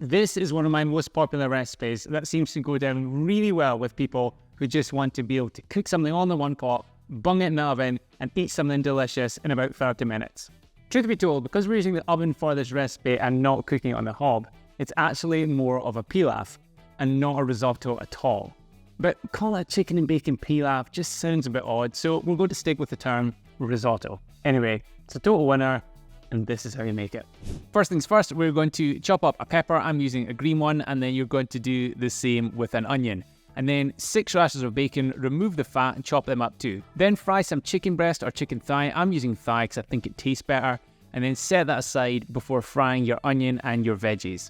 This is one of my most popular recipes that seems to go down really well with people who just want to be able to cook something all in one pot, bung it in the oven, and eat something delicious in about 30 minutes. Truth be told, because we're using the oven for this recipe and not cooking it on the hob, it's actually more of a pilaf and not a risotto at all. But call it chicken and bacon pilaf just sounds a bit odd, so we're going to stick with the term risotto. Anyway, it's a total winner, and this is how you make it. First things first, we're going to chop up a pepper. I'm using a green one, and then you're going to do the same with an onion. And then 6 rashers of bacon, remove the fat and chop them up too. Then fry some chicken breast or chicken thigh. I'm using thigh because I think it tastes better. And then set that aside before frying your onion and your veggies.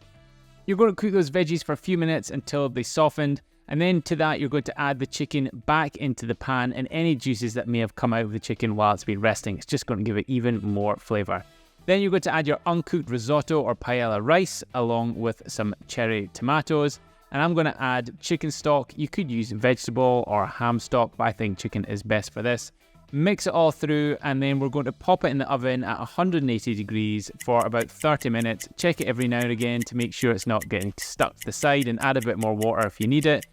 You're going to cook those veggies for a few minutes until they softened. And then to that, you're going to add the chicken back into the pan and any juices that may have come out of the chicken while it's been resting. It's just going to give it even more flavour. Then you're going to add your uncooked risotto or paella rice along with some cherry tomatoes. And I'm going to add chicken stock. You could use vegetable or ham stock, but I think chicken is best for this. Mix it all through, and then we're going to pop it in the oven at 180 degrees for about 30 minutes. Check it every now and again to make sure it's not getting stuck to the side, and add a bit more water if you need it.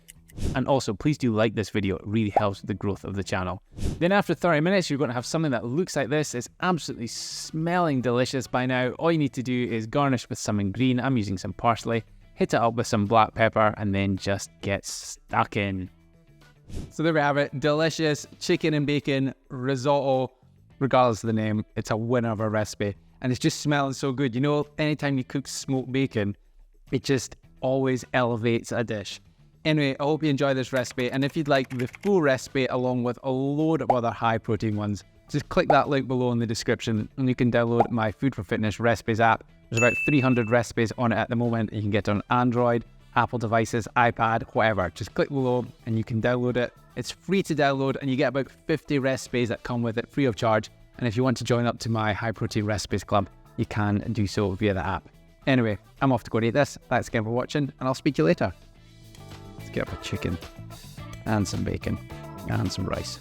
And also, please do like this video. It really helps with the growth of the channel. Then after 30 minutes, you're going to have something that looks like this. It's absolutely smelling delicious by now. All you need to do is garnish with something green. I'm using some parsley. Hit it up with some black pepper, and then just get stuck in. So there we have it. Delicious chicken and bacon risotto. Regardless of the name, it's a winner of a recipe. And it's just smelling so good. You know, anytime you cook smoked bacon, it just always elevates a dish. Anyway, I hope you enjoy this recipe, and if you'd like the full recipe along with a load of other high protein ones, just click that link below in the description and you can download my Food for Fitness recipes app. There's about 300 recipes on it at the moment. You can get it on Android, Apple devices, iPad, whatever. Just click below and you can download it. It's free to download and you get about 50 recipes that come with it free of charge. And if you want to join up to my high protein recipes club, you can do so via the app. Anyway, I'm off to go and eat this. Thanks again for watching, and I'll speak to you later. Get up a chicken and some bacon and some rice.